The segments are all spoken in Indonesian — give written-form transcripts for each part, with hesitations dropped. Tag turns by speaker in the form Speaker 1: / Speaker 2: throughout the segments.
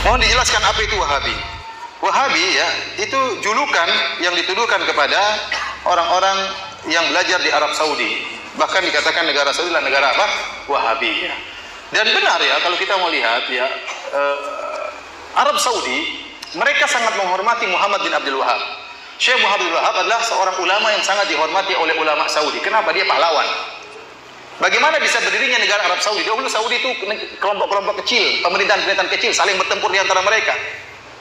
Speaker 1: Mohon dijelaskan apa itu Wahabi. Wahabi ya, itu julukan yang dituduhkan kepada orang-orang yang belajar di Arab Saudi. Bahkan dikatakan negara Saudi adalah negara apa? Wahabi ya. Dan benar ya, kalau kita mau lihat ya, Arab Saudi mereka sangat menghormati Muhammad bin Abdul Wahab. Syekh Muhammad bin Abdul Wahab adalah seorang ulama yang sangat dihormati oleh ulama Saudi. Kenapa? Dia pahlawan. Bagaimana bisa berdirinya negara Arab Saudi? Dahulu Saudi itu kelompok-kelompok kecil, pemerintahan-pemerintahan kecil saling bertempur di antara mereka.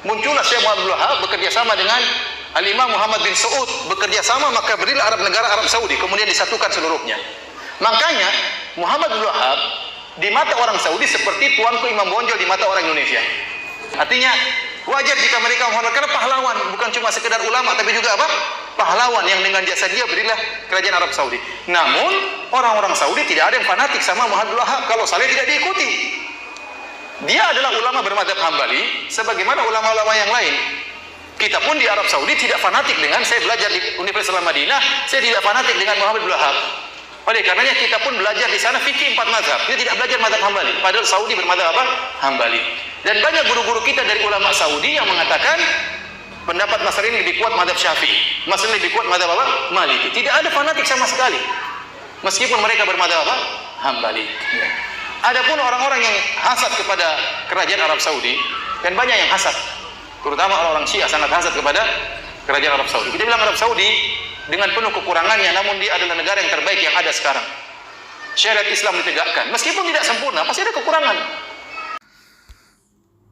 Speaker 1: Muncullah Syekh Muhammad bin Abdul Wahab bekerja sama dengan Al-Imam Muhammad bin Saud, bekerja sama, maka berdirilah negara Arab Saudi, kemudian disatukan seluruhnya. Makanya Muhammad bin Abdul Wahab di mata orang Saudi seperti tuanku Imam Bonjol di mata orang Indonesia. Artinya wajar jika mereka menghormati, karena pahlawan, bukan cuma sekedar ulama tapi juga apa? Pahlawan yang dengan jasa dia berilah kerajaan Arab Saudi. Namun orang-orang Saudi tidak ada yang fanatik sama Muhammad bin Wahab kalau saleh tidak diikuti. Dia adalah ulama bermadzhab Hambali sebagaimana ulama-ulama yang lain. Kita pun di Arab Saudi tidak fanatik dengan, saya belajar di Universitas Madinah, saya tidak fanatik dengan Muhammad bin Wahab. Oleh karenanya kita pun belajar di sana fikih 4 mazhab. Kita tidak belajar mazhab Hambali. Padahal Saudi bermadzhab apa? Hambali. Dan banyak guru-guru kita dari ulama Saudi yang mengatakan pendapat masalah ini lebih kuat mazhab Syafi'i. Masalah lebih kuat mazhab apa? Maliki. Tidak ada fanatik sama sekali. Meskipun mereka bermadzhab apa? Hambali. Adapun orang-orang yang hasad kepada kerajaan Arab Saudi, dan banyak yang hasad, terutama orang-orang Syiah sangat hasad kepada kerajaan Arab Saudi. Kita bilang Arab Saudi dengan penuh kekurangannya, namun dia adalah negara yang terbaik yang ada sekarang. Syariat Islam ditegakkan, meskipun tidak sempurna, pasti ada kekurangan.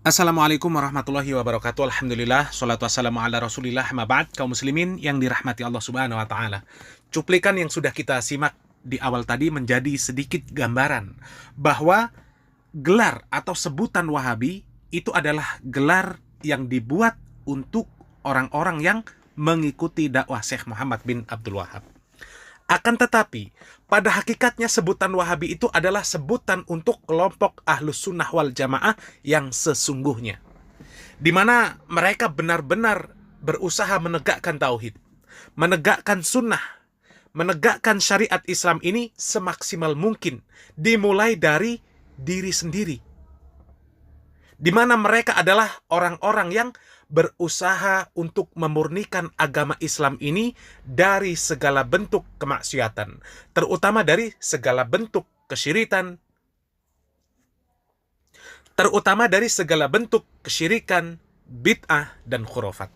Speaker 2: Assalamualaikum warahmatullahi wabarakatuh. Alhamdulillah, salatu wassalamu ala rasulillah, ma ba'd. Kaum muslimin yang dirahmati Allah subhanahu wa ta'ala, cuplikan yang sudah kita simak di awal tadi menjadi sedikit gambaran bahwa gelar atau sebutan Wahabi itu adalah gelar yang dibuat untuk orang-orang yang mengikuti dakwah Syekh Muhammad bin Abdul Wahab. Akan tetapi, pada hakikatnya sebutan Wahabi itu adalah sebutan untuk kelompok Ahlus Sunnah wal Jamaah yang sesungguhnya, di mana mereka benar-benar berusaha menegakkan tauhid, menegakkan sunnah, menegakkan syariat Islam ini semaksimal mungkin, dimulai dari diri sendiri. Di mana mereka adalah orang-orang yang berusaha untuk memurnikan agama Islam ini dari segala bentuk kemaksiatan, terutama dari segala bentuk kesyirikan, bid'ah dan khurafat.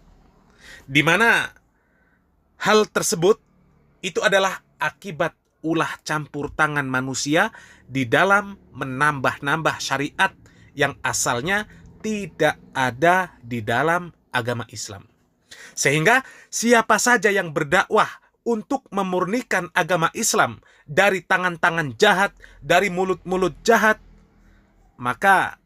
Speaker 2: Di mana hal tersebut itu adalah akibat ulah campur tangan manusia di dalam menambah-nambah syariat yang asalnya tidak ada di dalam agama Islam. Sehingga siapa saja yang berdakwah untuk memurnikan agama Islam dari tangan-tangan jahat, dari mulut-mulut jahat, maka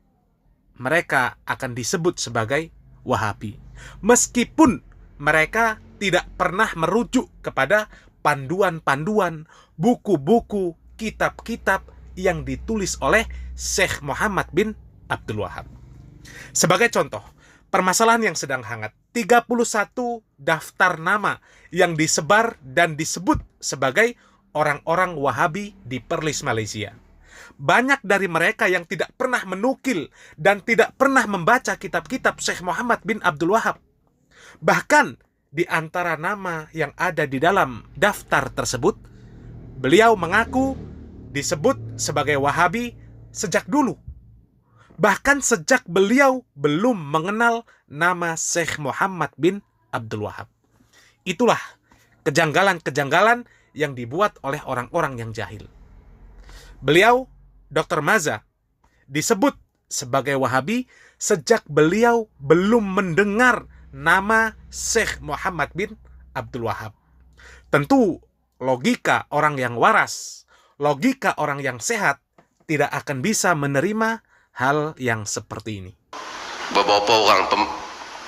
Speaker 2: mereka akan disebut sebagai Wahabi. Meskipun mereka tidak pernah merujuk kepada panduan-panduan, buku-buku, kitab-kitab yang ditulis oleh Syekh Muhammad bin Abdul Wahab. Sebagai contoh, permasalahan yang sedang hangat, 31 daftar nama yang disebar dan disebut sebagai orang-orang Wahabi di Perlis, Malaysia. Banyak dari mereka yang tidak pernah menukil dan tidak pernah membaca kitab-kitab Syekh Muhammad bin Abdul Wahab. Bahkan di antara nama yang ada di dalam daftar tersebut, beliau mengaku disebut sebagai Wahabi sejak dulu. Bahkan sejak beliau belum mengenal nama Syekh Muhammad bin Abdul Wahab. Itulah kejanggalan-kejanggalan yang dibuat oleh orang-orang yang jahil. Beliau, Dr. Maza, disebut sebagai Wahabi sejak beliau belum mendengar nama Syekh Muhammad bin Abdul Wahab. Tentu logika orang yang waras, logika orang yang sehat tidak akan bisa menerima hal yang seperti ini.
Speaker 3: Beberapa orang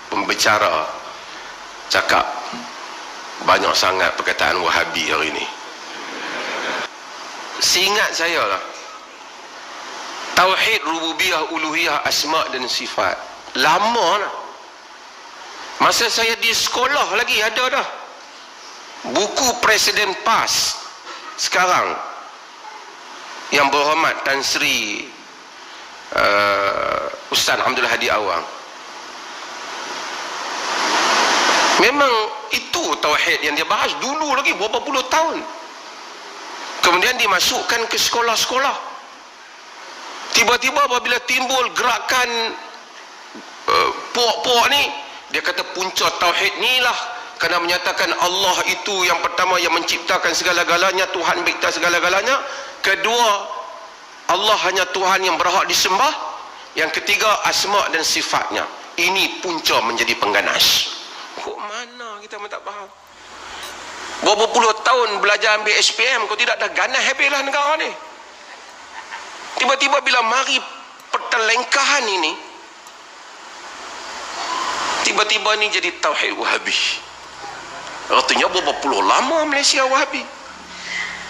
Speaker 3: pembicara cakap banyak sangat perkataan Wahabi hari ini. Seingat saya lah, tauhid rububiyah, uluhiyah, asma dan sifat lama lah. Masa saya di sekolah lagi ada dah buku Presiden PAS sekarang, yang berhormat Tan Sri Ustaz Abdul Hadi Awang. Memang itu tauhid yang dia bahas dulu lagi berapa puluh tahun. Kemudian dimasukkan ke sekolah-sekolah. Tiba-tiba apabila timbul gerakan puak-puak ni, dia kata punca tauhid ni lah kerana menyatakan Allah itu yang pertama yang menciptakan segala-galanya, Tuhan mencipta segala-galanya. Kedua, Allah hanya Tuhan yang berhak disembah. Yang ketiga, asma dan sifatnya. Ini punca menjadi pengganas. Kok mana kita tak faham? Berapa puluh tahun belajar ambil SPM, kau tidak ada ganas habislah negara ni. Tiba-tiba bila mari pertelengkahan ini, tiba-tiba ni jadi tauhid Wahabi. Artinya berapa puluh lama Malaysia Wahabi.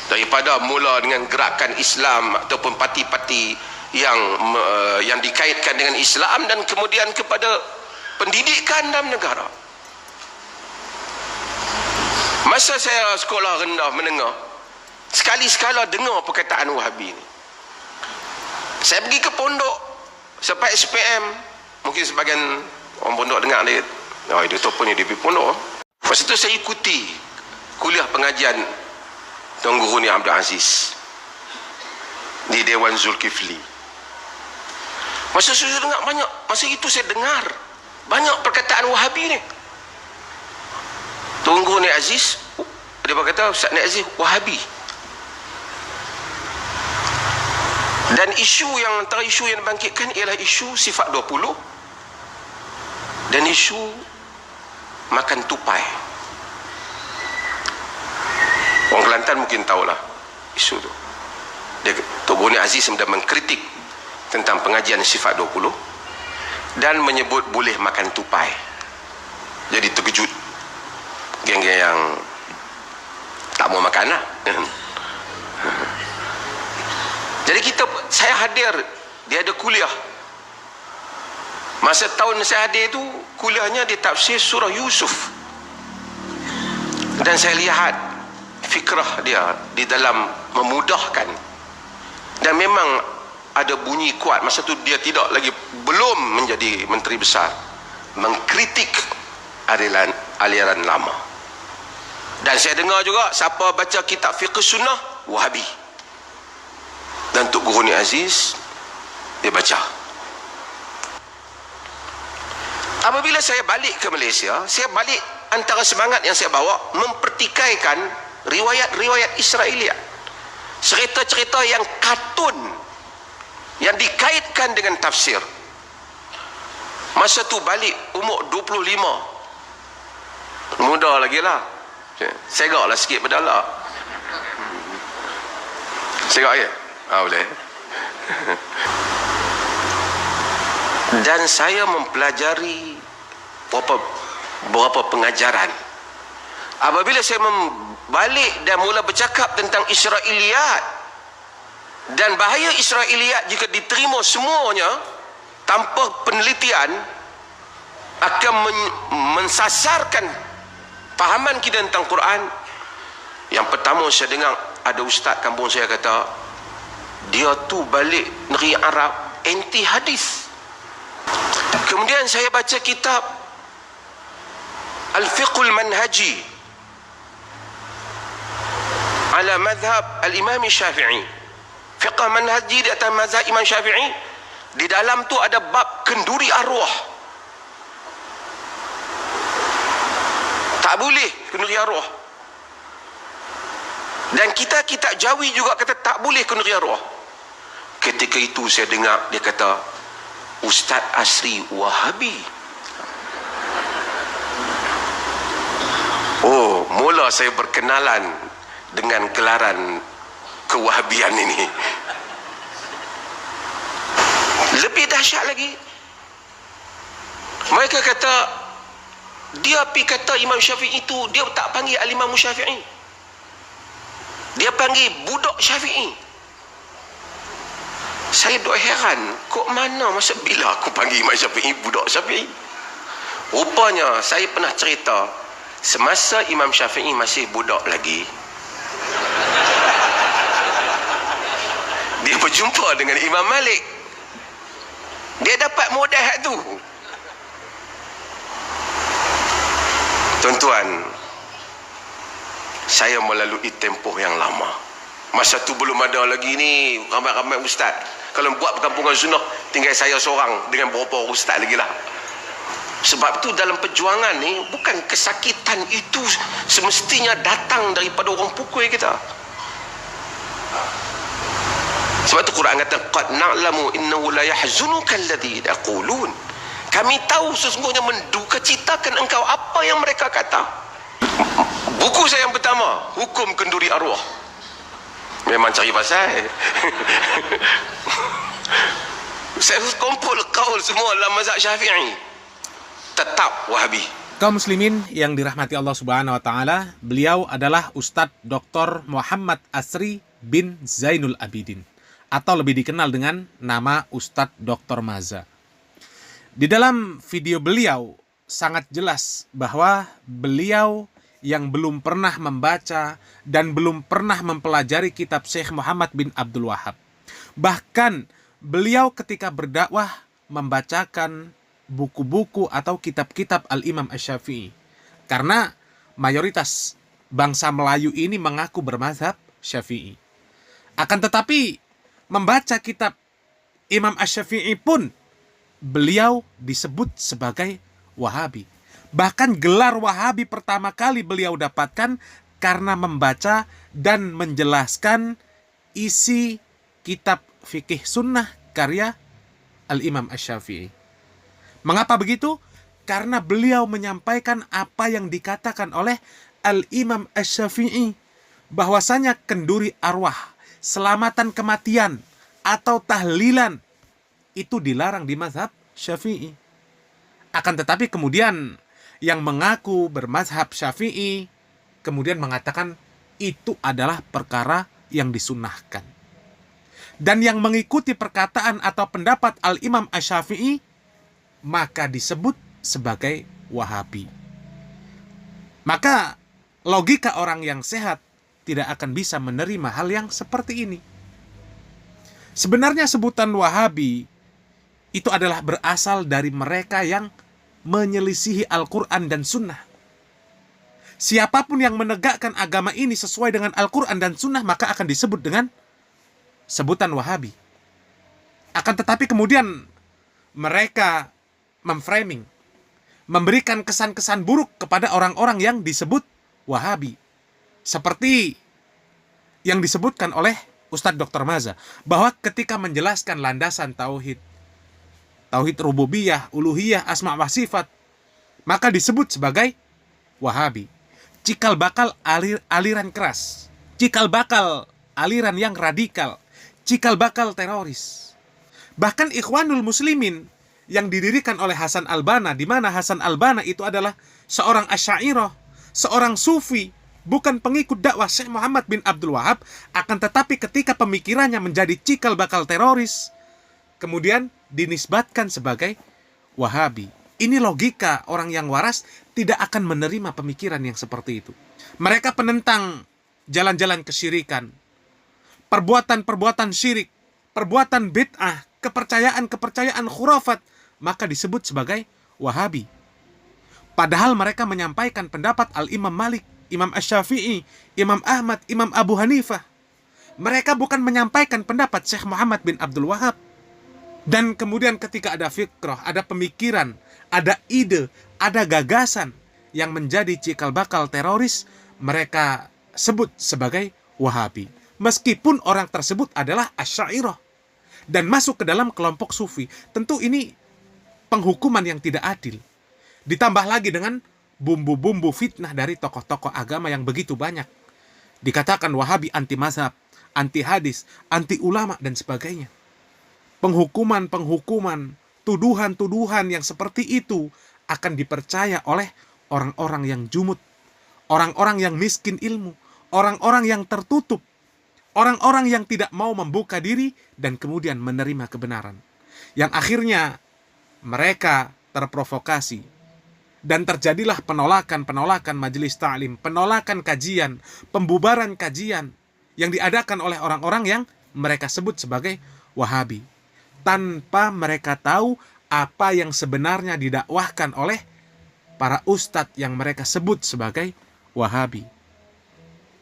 Speaker 3: Daripada mula dengan gerakan Islam ataupun parti-parti yang dikaitkan dengan Islam, dan kemudian kepada pendidikan dalam negara. Masa saya sekolah rendah menengah, sekali-sekala dengar perkataan Wahabi ni. Saya pergi ke pondok sampai SPM, mungkin sebagian orang pondok dengar dia, dia tu pun dia pergi pondok. Lepas itu saya ikuti kuliah pengajian Tuan Guru ni Abdul Aziz di Dewan Zulkifli. Masa saya dengar banyak, masa itu saya dengar banyak perkataan Wahabi ni. Tuan Guru ni Aziz, dia berkata Ustaz ni Aziz Wahabi. Dan isu yang antara isu yang dibangkitkan ialah isu sifat 20 dan isu makan tupai. Orang Kelantan mungkin tahulah isu tu. Tok Guru Aziz sedang mengkritik tentang pengajian sifat 20 dan menyebut boleh makan tupai. Jadi terkejut geng-geng yang tak mau makan lah. Jadi saya hadir, dia ada kuliah. Masa tahun saya hadir tu, kuliahnya di tafsir surah Yusuf. Dan saya lihat fikrah dia di dalam memudahkan. Dan memang ada bunyi kuat. Masa tu dia belum menjadi menteri besar, mengkritik aliran lama. Dan saya dengar juga siapa baca kitab fiqh sunnah Wahabi. Dan Tok Guru ni Aziz, dia baca. Apabila saya balik ke Malaysia, saya balik antara semangat yang saya bawa mempertikaikan riwayat-riwayat Israeliat, cerita-cerita yang kartun yang dikaitkan dengan tafsir. Masa tu balik umur 25, muda lagi lah, segak lah sikit berdalak. Segak ya? Boleh. Dan saya mempelajari beberapa pengajaran. Apabila saya balik dan mula bercakap tentang Israeliat dan bahaya Israeliat jika diterima semuanya tanpa penelitian, akan mensasarkan fahaman kita tentang Quran. Yang pertama saya dengar ada ustaz kampung saya kata, dia tu balik negeri Arab anti hadis. Kemudian saya baca kitab Al-Fiqhul Manhaji ala madhab Al-Imam Syafi'i. Fiqh manhaji di atas mazhab Imam Syafi'i. Di dalam tu ada bab kenduri arwah. Tak boleh kenduri arwah. Dan kitab Jawi juga kata tak boleh kenduri arwah. Ketika itu saya dengar dia kata Ustaz Asri Wahabi. Oh, mula saya berkenalan dengan gelaran kewahabian ini. Lebih dahsyat lagi, mereka kata dia pergi kata Imam Syafi'i itu dia tak panggil Al-Imam Syafi'i, dia panggil budak Syafi'i. Saya duk heran, kok mana masa bila aku panggil Imam Syafi'i budak Syafi'i? Rupanya saya pernah cerita, semasa Imam Syafi'i masih budak lagi, dia berjumpa dengan Imam Malik. Dia dapat modal tu. Tuan-tuan, saya melalui tempoh yang lama. Masa tu belum ada lagi ni ramai-ramai ustaz. Kalau buat perkampungan sunnah, tinggal saya seorang dengan beberapa ustaz lagi lah. Sebab tu dalam perjuangan ni, bukan kesakitan itu semestinya datang daripada orang pukul kita. Sebab tu Quran kata, qad na'lamu innahu la yahzunuka alladhi yaqulun. Kami tahu sesungguhnya menduka citakan engkau apa yang mereka kata. Buku saya yang pertama, Hukum Kenduri Arwah. Memang cari pasal. Saya kumpul kaul semua dalam mazhab Syafi'i. Tetap Wahabi.
Speaker 2: Kaum muslimin yang dirahmati Allah Subhanahu wa taala, beliau adalah Ustadz Dr. Muhammad Asri bin Zainul Abidin, atau lebih dikenal dengan nama Ustadz Dr. Maza. Di dalam video beliau sangat jelas bahwa beliau yang belum pernah membaca dan belum pernah mempelajari kitab Syekh Muhammad bin Abdul Wahab. Bahkan beliau ketika berdakwah membacakan buku-buku atau kitab-kitab Al-Imam Asy-Syafi'i. Karena mayoritas bangsa Melayu ini mengaku bermazhab Syafi'i. Akan tetapi membaca kitab Imam Asy-Syafi'i pun beliau disebut sebagai Wahabi. Bahkan gelar Wahabi pertama kali beliau dapatkan karena membaca dan menjelaskan isi kitab fikih sunnah karya Al-Imam Asy-Syafi'i. Mengapa begitu? Karena beliau menyampaikan apa yang dikatakan oleh Al-Imam Asy-Syafi'i, bahwasanya kenduri arwah, selamatan kematian, atau tahlilan itu dilarang di mazhab Syafi'i. Akan tetapi kemudian yang mengaku bermazhab Syafi'i kemudian mengatakan itu adalah perkara yang disunnahkan. Dan yang mengikuti perkataan atau pendapat Al-Imam Asy-Syafi'i maka disebut sebagai Wahabi. Maka logika orang yang sehat tidak akan bisa menerima hal yang seperti ini. Sebenarnya sebutan Wahabi itu adalah berasal dari mereka yang menyelisihi Al-Quran dan Sunnah. Siapapun yang menegakkan agama ini sesuai dengan Al-Quran dan Sunnah maka akan disebut dengan sebutan Wahabi. Akan tetapi kemudian mereka memframing, memberikan kesan-kesan buruk kepada orang-orang yang disebut Wahabi. Seperti yang disebutkan oleh Ustadz Dr. Maza, bahwa ketika menjelaskan landasan tauhid rububiyah, uluhiyah, asma wa sifat, maka disebut sebagai Wahabi. Cikal bakal aliran keras, cikal bakal aliran yang radikal, cikal bakal teroris. Bahkan Ikhwanul Muslimin yang didirikan oleh Hasan Al-Banna, di mana Hasan Al-Banna itu adalah seorang Asy'ariyah, seorang sufi, bukan pengikut dakwah Syekh Muhammad bin Abdul Wahab, akan tetapi ketika pemikirannya menjadi cikal bakal teroris, kemudian dinisbatkan sebagai Wahabi. Ini logika orang yang waras tidak akan menerima pemikiran yang seperti itu. Mereka penentang jalan-jalan kesyirikan, perbuatan-perbuatan syirik, perbuatan bid'ah, kepercayaan-kepercayaan khurafat, maka disebut sebagai Wahabi. Padahal mereka menyampaikan pendapat Al-Imam Malik, Imam Asy-Syafi'i, Imam Ahmad, Imam Abu Hanifah. Mereka bukan menyampaikan pendapat Syekh Muhammad bin Abdul Wahab. Dan kemudian ketika ada fikrah, ada pemikiran, ada ide, ada gagasan yang menjadi cikal bakal teroris, mereka sebut sebagai Wahabi. Meskipun orang tersebut adalah Asy'ariyah dan masuk ke dalam kelompok sufi. Tentu ini penghukuman yang tidak adil. Ditambah lagi dengan bumbu-bumbu fitnah dari tokoh-tokoh agama yang begitu banyak. Dikatakan Wahabi anti mazhab, anti hadis, anti ulama, dan sebagainya. Penghukuman-penghukuman, tuduhan-tuduhan yang seperti itu akan dipercaya oleh orang-orang yang jumud, orang-orang yang miskin ilmu, orang-orang yang tertutup, orang-orang yang tidak mau membuka diri dan kemudian menerima kebenaran. Yang akhirnya mereka terprovokasi dan terjadilah penolakan-penolakan majelis ta'lim, penolakan kajian, pembubaran kajian yang diadakan oleh orang-orang yang mereka sebut sebagai Wahabi. tanpa mereka tahu apa yang sebenarnya didakwahkan oleh para ustadz yang mereka sebut sebagai Wahabi.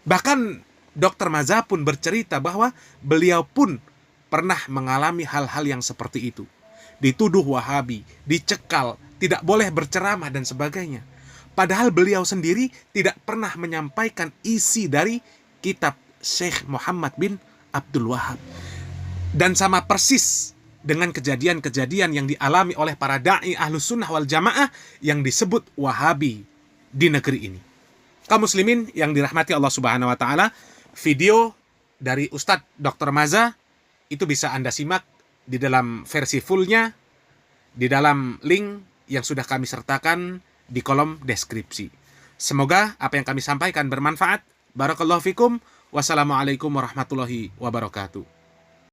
Speaker 2: Bahkan Dr. Maza pun bercerita bahwa beliau pun pernah mengalami hal-hal yang seperti itu. Dituduh Wahabi, dicekal, tidak boleh berceramah dan sebagainya. Padahal beliau sendiri tidak pernah menyampaikan isi dari kitab Syekh Muhammad bin Abdul Wahab. Dan sama persis dengan kejadian-kejadian yang dialami oleh para da'i Ahlus Sunnah wal Jamaah yang disebut Wahabi di negeri ini. Kaum muslimin yang dirahmati Allah Subhanahu wa taala, video dari Ustadz Dr. Maza itu bisa Anda simak di dalam versi fullnya di dalam link yang sudah kami sertakan di kolom deskripsi. Semoga apa yang kami sampaikan bermanfaat. Barakallahu fikum. Wassalamualaikum warahmatullahi wabarakatuh.